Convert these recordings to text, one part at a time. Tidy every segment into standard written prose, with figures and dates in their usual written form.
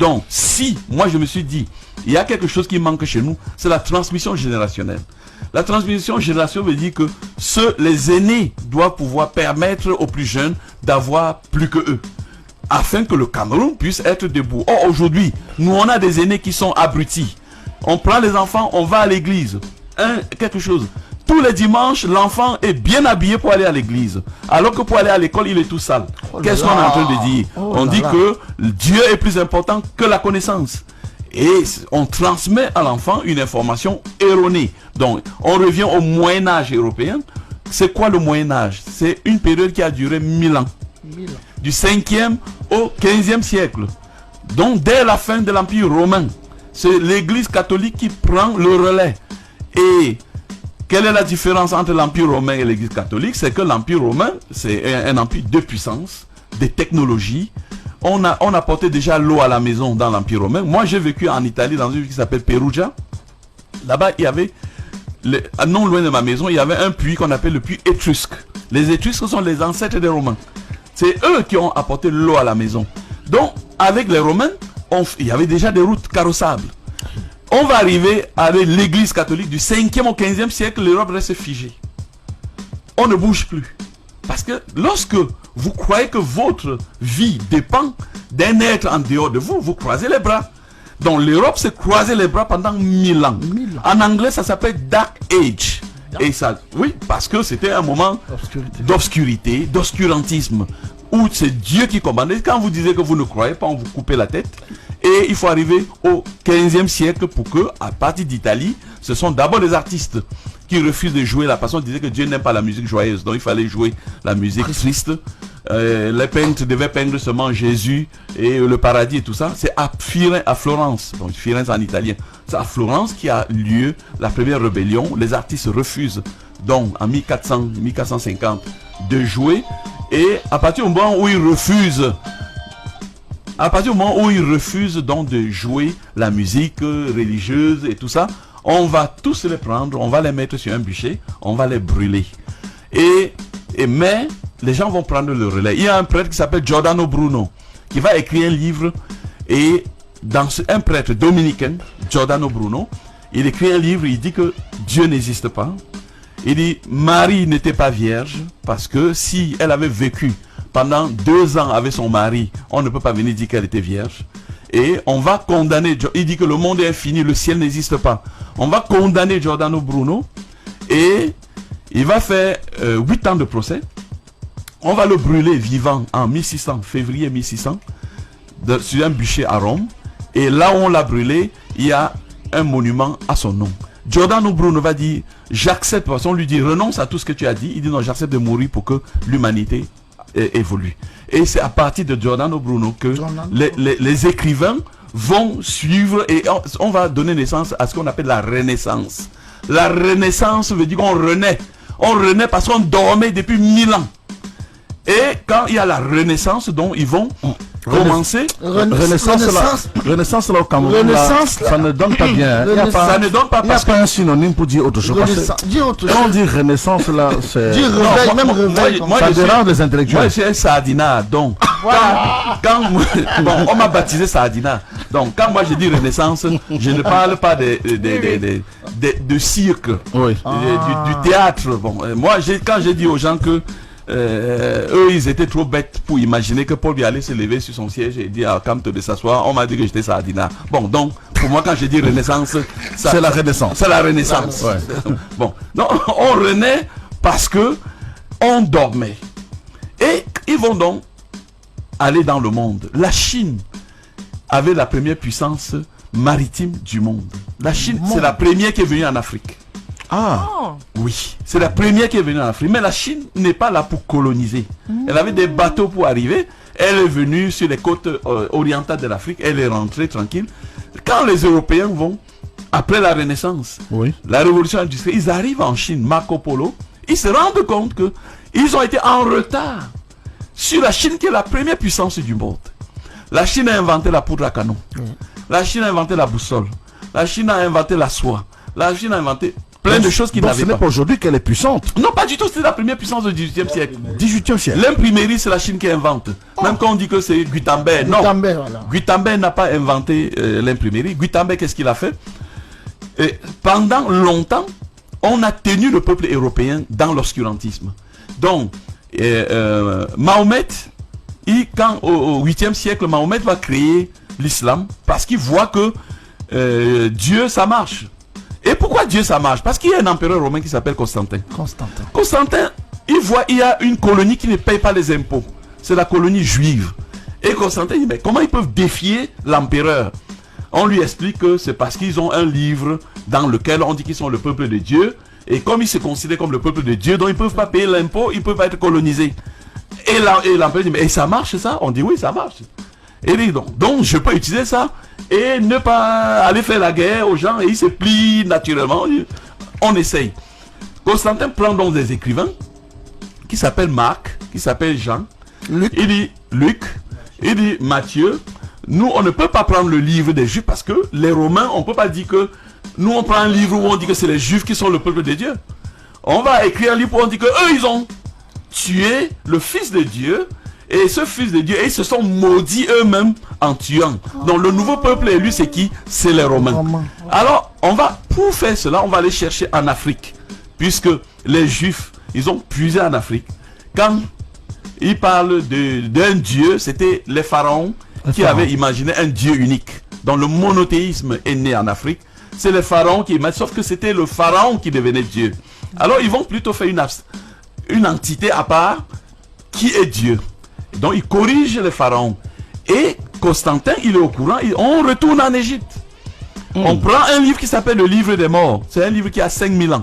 Donc, si, moi je me suis dit, il y a quelque chose qui manque chez nous, c'est la transmission générationnelle. La transmission générationnelle veut dire que les aînés doivent pouvoir permettre aux plus jeunes d'avoir plus que eux, afin que le Cameroun puisse être debout. Or, aujourd'hui, nous on a des aînés qui sont abrutis. On prend les enfants, on va à l'église. Quelque chose. Tous les dimanches, l'enfant est bien habillé pour aller à l'église. Alors que pour aller à l'école, il est tout sale. Qu'est-ce qu'on est en train de dire? On dit que Dieu est plus important que la connaissance. Et on transmet à l'enfant une information erronée. Donc, on revient au Moyen-Âge européen. C'est quoi le Moyen-Âge? C'est une période qui a duré 1000 ans. Du 5e au 15e siècle. Donc, dès la fin de l'Empire romain, c'est l'Église catholique qui prend le relais. Et quelle est la différence entre l'Empire romain et l'Église catholique? C'est que l'Empire romain, c'est un empire de puissance, des technologies. On apportait déjà l'eau à la maison dans l'Empire romain. Moi, j'ai vécu en Italie dans une ville qui s'appelle Perugia. Là-bas, il y avait, non loin de ma maison, il y avait un puits qu'on appelle le puits étrusque. Les Étrusques sont les ancêtres des Romains. C'est eux qui ont apporté l'eau à la maison. Donc, avec les Romains, il y avait déjà des routes carrossables. On va arriver avec l'église catholique du 5e au 15e siècle, l'Europe reste figée. On ne bouge plus. Parce que lorsque vous croyez que votre vie dépend d'un être en dehors de vous, vous croisez les bras. Donc l'Europe s'est croisé les bras pendant 1000 ans. En anglais, ça s'appelle Dark Age. Et ça, oui, parce que c'était un moment d'obscurité, d'obscurantisme, où c'est Dieu qui commandait. Quand vous disiez que vous ne croyez pas, on vous coupait la tête. Et il faut arriver au 15e siècle pour que, à partir d'Italie, ce sont d'abord les artistes qui refusent de jouer. La façon disait que Dieu n'aime pas la musique joyeuse, donc il fallait jouer la musique triste. Les peintres devaient peindre seulement Jésus et le paradis et tout ça. C'est à Florence, donc Firenze en italien. C'est à Florence qui a lieu la première rébellion. Les artistes refusent donc en 1450 de jouer. Et à partir du moment où ils refusent, donc de jouer la musique religieuse et tout ça, on va tous les prendre, on va les mettre sur un bûcher, on va les brûler. Mais les gens vont prendre le relais. Il y a un prêtre qui s'appelle Giordano Bruno qui va écrire un livre, et un prêtre dominicain, Giordano Bruno, il écrit un livre, il dit que Dieu n'existe pas. Il dit Marie n'était pas vierge parce que si elle avait vécu pendant 2 ans avec son mari, on ne peut pas venir dire qu'elle était vierge. Et on va condamner, il dit que le monde est infini, le ciel n'existe pas. On va condamner Giordano Bruno et il va faire 8 ans de procès. On va le brûler vivant en 1600, février 1600, sur un bûcher à Rome. Et là où on l'a brûlé, il y a un monument à son nom. Giordano Bruno va dire, j'accepte, parce qu'on lui dit, renonce à tout ce que tu as dit. Il dit, non, j'accepte de mourir pour que l'humanité évolue. Et c'est à partir de Giordano Bruno que les écrivains vont suivre, et on va donner naissance à ce qu'on appelle la Renaissance. La Renaissance veut dire qu'on renaît. On renaît parce qu'on dormait depuis 1000 ans. Et quand il y a la Renaissance, donc ils vont commencer. Renaissance là au Cameroun, ça ne donne pas bien. Ça ne donne pas, parce qu'il y a un synonyme pour dire autre chose. Quand on dit Renaissance là, c'est... Ça dérange les intellectuels. Moi, c'est un Sardina, donc quand on m'a baptisé Sardina. Donc quand moi je dis Renaissance, je ne parle pas de cirque, du théâtre. Bon, moi, quand j'ai dit aux gens que eux ils étaient trop bêtes pour imaginer que Paul allait se lever sur son siège et dire à Camte de s'asseoir, on m'a dit que j'étais Sardina. Bon, donc pour moi quand je dis Renaissance, c'est la Renaissance. C'est la Renaissance. Ouais. Bon, donc on renaît parce que on dormait. Et ils vont donc aller dans le monde. La Chine avait la première puissance maritime du monde. La Chine, c'est la première qui est venue en Afrique. Ah, oui, c'est la première qui est venue en Afrique. Mais la Chine n'est pas là pour coloniser. Elle avait des bateaux pour arriver. Elle est venue sur les côtes orientales de l'Afrique. Elle est rentrée tranquille. Quand les Européens vont, après la Renaissance, la révolution industrielle, ils arrivent en Chine, Marco Polo, ils se rendent compte qu'ils ont été en retard sur la Chine qui est la première puissance du monde. La Chine a inventé la poudre à canon. La Chine a inventé la boussole. La Chine a inventé la soie. La Chine a inventé... plein de choses qu'il n'avait pas. Ce n'est pas aujourd'hui qu'elle est puissante. Non, pas du tout, c'est la première puissance du 18e siècle. 18e siècle. L'imprimerie, c'est la Chine qui invente. Même quand on dit que c'est Gutenberg, non. Gutenberg n'a pas inventé l'imprimerie. Gutenberg, qu'est-ce qu'il a fait? Et pendant longtemps, on a tenu le peuple européen dans l'obscurantisme. Donc, Mahomet, quand au 8e siècle, Mahomet va créer l'islam parce qu'il voit que Dieu, ça marche. Et pourquoi Dieu, ça marche? Parce qu'il y a un empereur romain qui s'appelle Constantin. Constantin, il voit il y a une colonie qui ne paye pas les impôts. C'est la colonie juive. Et Constantin dit, mais comment ils peuvent défier l'empereur? On lui explique que c'est parce qu'ils ont un livre dans lequel on dit qu'ils sont le peuple de Dieu. Et comme ils se considèrent comme le peuple de Dieu, donc ils ne peuvent pas payer l'impôt, ils ne peuvent pas être colonisés. Et l'empereur dit, mais ça marche ça? On dit oui, ça marche. Et dit, donc je peux utiliser ça et ne pas aller faire la guerre aux gens, et il se plie naturellement. On essaye. Constantin prend donc des écrivains qui s'appellent Marc, qui s'appellent Jean, il dit Luc, il dit Matthieu. Nous, on ne peut pas prendre le livre des Juifs parce que les Romains, on ne peut pas dire que nous, on prend un livre où on dit que c'est les Juifs qui sont le peuple de Dieu. On va écrire un livre où on dit que eux, ils ont tué le Fils de Dieu. Et ce Fils de Dieu, et ils se sont maudits eux-mêmes en tuant. Donc le nouveau peuple élu, c'est qui? C'est les Romains. Alors, pour faire cela, on va aller chercher en Afrique. Puisque les Juifs, ils ont puisé en Afrique. Quand ils parlent d'un Dieu, c'était les pharaons qui avaient imaginé un Dieu unique. Donc le monothéisme est né en Afrique. C'est les pharaons qui imaginent, sauf que c'était le pharaon qui devenait Dieu. Alors ils vont plutôt faire une entité à part qui est Dieu. Donc il corrige les pharaons. Et Constantin, il est au courant, on retourne en Égypte. On prend un livre qui s'appelle le livre des morts. C'est un livre qui a 5000 ans.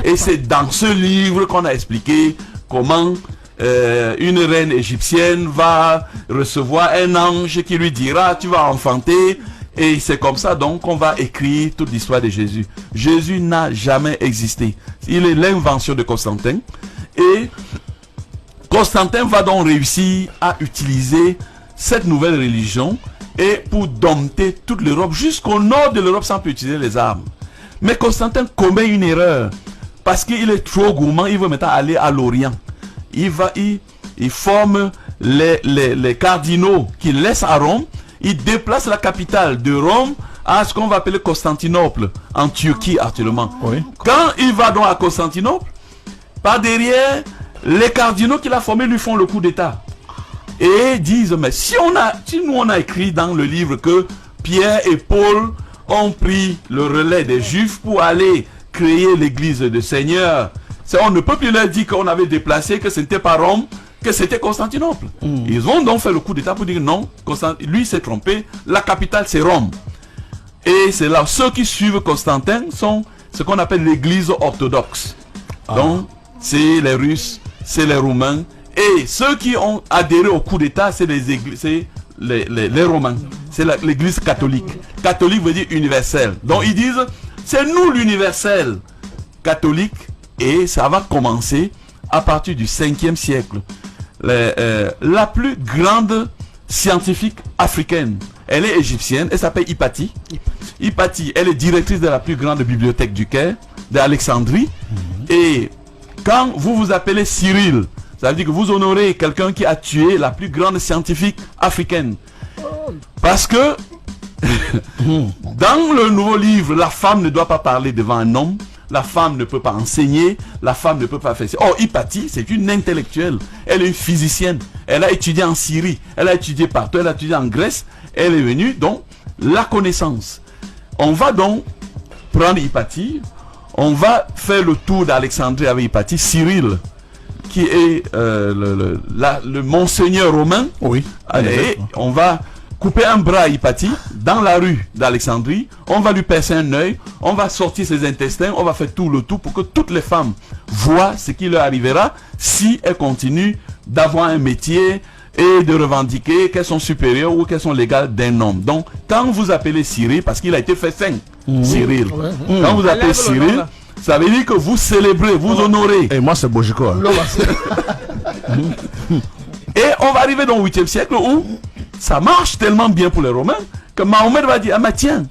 Et c'est dans ce livre qu'on a expliqué comment une reine égyptienne va recevoir un ange qui lui dira tu vas enfanter. Et c'est comme ça donc qu'on va écrire toute l'histoire de Jésus. Jésus n'a jamais existé. Il est l'invention de Constantin. Et Constantin va donc réussir à utiliser cette nouvelle religion et pour dompter toute l'Europe jusqu'au nord de l'Europe sans plus utiliser les armes. Mais Constantin commet une erreur parce qu'il est trop gourmand. Il veut maintenant aller à l'Orient. Il forme les cardinaux qu'il laisse à Rome. Il déplace la capitale de Rome à ce qu'on va appeler Constantinople en Turquie actuellement. Oui. Quand il va donc à Constantinople, par derrière, les cardinaux qu'il a formés lui font le coup d'état et disent mais si nous on a écrit dans le livre que Pierre et Paul ont pris le relais des Juifs pour aller créer l'église du Seigneur, on ne peut plus leur dire qu'on avait déplacé, que ce n'était pas Rome, que c'était Constantinople. Ils ont donc fait le coup d'état pour dire non, lui s'est trompé, la capitale c'est Rome. Et c'est là, ceux qui suivent Constantin sont ce qu'on appelle l'église orthodoxe. Donc c'est les Russes, c'est les Roumains, et ceux qui ont adhéré au coup d'état, c'est les Romains, c'est l'église catholique. Catholique veut dire universel. Donc ils disent, c'est nous l'universel catholique, et ça va commencer à partir du 5e siècle. La plus grande scientifique africaine, elle est égyptienne, elle s'appelle Hypatie. Hypatie, elle est directrice de la plus grande bibliothèque du Caire, d'Alexandrie, et quand vous vous appelez Cyril, ça veut dire que vous honorez quelqu'un qui a tué la plus grande scientifique africaine. Parce que dans le nouveau livre, la femme ne doit pas parler devant un homme, la femme ne peut pas enseigner, la femme ne peut pas faire ça. Or, Hypatie, c'est une intellectuelle, elle est une physicienne, elle a étudié en Syrie, elle a étudié partout, elle a étudié en Grèce, elle est venue, donc, la connaissance. On va donc prendre Hypatie, on va faire le tour d'Alexandrie avec Hypatie, Cyril, qui est le monseigneur romain. Oui. Et on va couper un bras à Hypatie dans la rue d'Alexandrie, on va lui percer un œil, on va sortir ses intestins, on va faire tout le tout pour que toutes les femmes voient ce qui leur arrivera si elles continuent d'avoir un métier et de revendiquer qu'elles sont supérieures ou qu'elles sont légales d'un homme. Donc, quand vous appelez Cyril, parce qu'il a été fait saint, Cyril, quand vous appelez Cyril, ça veut dire que vous célébrez, vous honorez. Et moi, c'est Bojiko. Et on va arriver dans le 8e siècle où ça marche tellement bien pour les Romains que Mahomet va dire, ah mais tiens,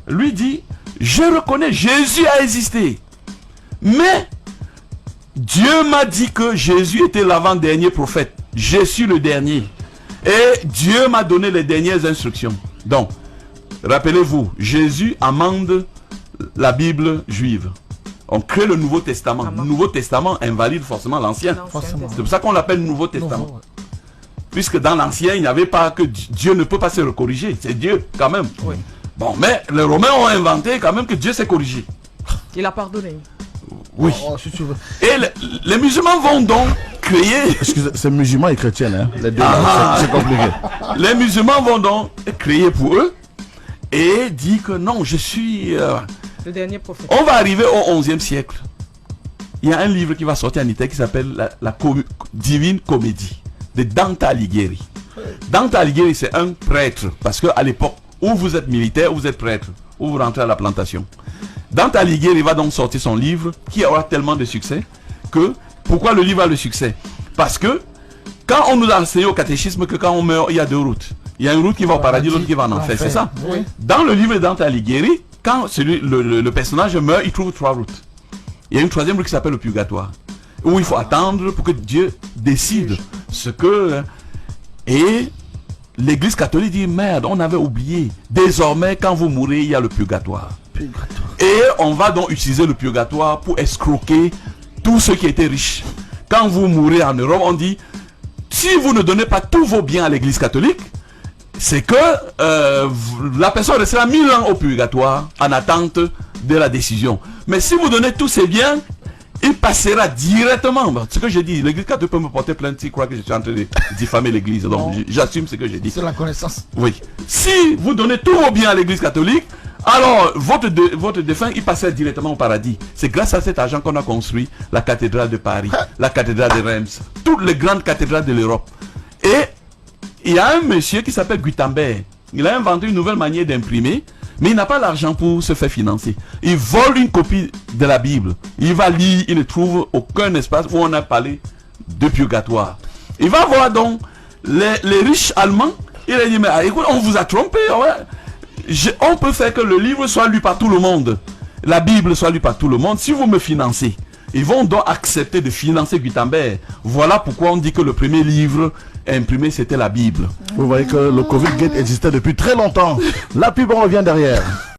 lui dit, Je reconnais, Jésus a existé. Mais Dieu m'a dit que Jésus était l'avant-dernier prophète. Je suis le dernier. Et Dieu m'a donné les dernières instructions. Donc, rappelez-vous, Jésus amende la Bible juive. On crée le Nouveau Testament. Le Nouveau Testament invalide forcément l'Ancien. C'est pour ça qu'on l'appelle Nouveau Testament. Puisque dans l'Ancien, il n'y avait pas que Dieu ne peut pas se recorriger. C'est Dieu quand même. Oui. Bon, mais les Romains ont inventé quand même que Dieu s'est corrigé. Il a pardonné. Oui. Oh, si tu veux. Et les musulmans vont donc créer... Excusez, c'est musulmans et chrétiens, hein? Les deux, c'est compliqué. Les musulmans vont donc créer pour eux et dire que non, je suis... Le dernier prophète. On va arriver au 11e siècle. Il y a un livre qui va sortir en Italie qui s'appelle la Divine Comédie de Dante Alighieri. Dante Alighieri, c'est un prêtre, parce qu'à l'époque, où vous êtes militaire, vous êtes prêtre, où vous rentrez à la plantation. Dante Alighieri va donc sortir son livre qui aura tellement de succès que... Pourquoi le livre a le succès? Parce que quand on nous a enseigné au catéchisme que quand on meurt, il y a deux routes. Il y a une route qui va au paradis, l'autre qui va en enfer, c'est ça? Oui. Dans le livre de Dante Alighieri, quand le personnage meurt, il trouve trois routes. Il y a une troisième route qui s'appelle le purgatoire, où il faut attendre pour que Dieu décide ce que... Et l'Église catholique dit, merde, on avait oublié. Désormais, quand vous mourrez, il y a le purgatoire. Et on va donc utiliser le purgatoire pour escroquer tous ceux qui étaient riches. Quand vous mourrez en Europe, on dit, si vous ne donnez pas tous vos biens à l'Église catholique, c'est que la personne restera 1000 ans au purgatoire en attente de la décision. Mais si vous donnez tous ses biens, il passera directement. Ce que j'ai dit, l'Église catholique peut me porter plainte s'il croit que je suis en train de diffamer l'Église. Donc j'assume ce que j'ai dit. C'est la connaissance. Oui. Si vous donnez tous vos biens à l'Église catholique, alors votre défunt, il passera directement au paradis. C'est grâce à cet argent qu'on a construit la cathédrale de Paris, la cathédrale de Reims, toutes les grandes cathédrales de l'Europe. Et il y a un monsieur qui s'appelle Gutenberg. Il a inventé une nouvelle manière d'imprimer, mais il n'a pas l'argent pour se faire financer. Il vole une copie de la Bible. Il va lire, il ne trouve aucun espace où on a parlé de purgatoire. Il va voir donc les riches allemands. Il a dit, mais écoute, on vous a trompé. Ouais. On peut faire que le livre soit lu par tout le monde. La Bible soit lue par tout le monde. Si vous me financez, ils vont donc accepter de financer Gutenberg. Voilà pourquoi on dit que le premier livre imprimé, c'était la Bible. Vous voyez que le Covid-Gate existait depuis très longtemps. La pub, on revient derrière.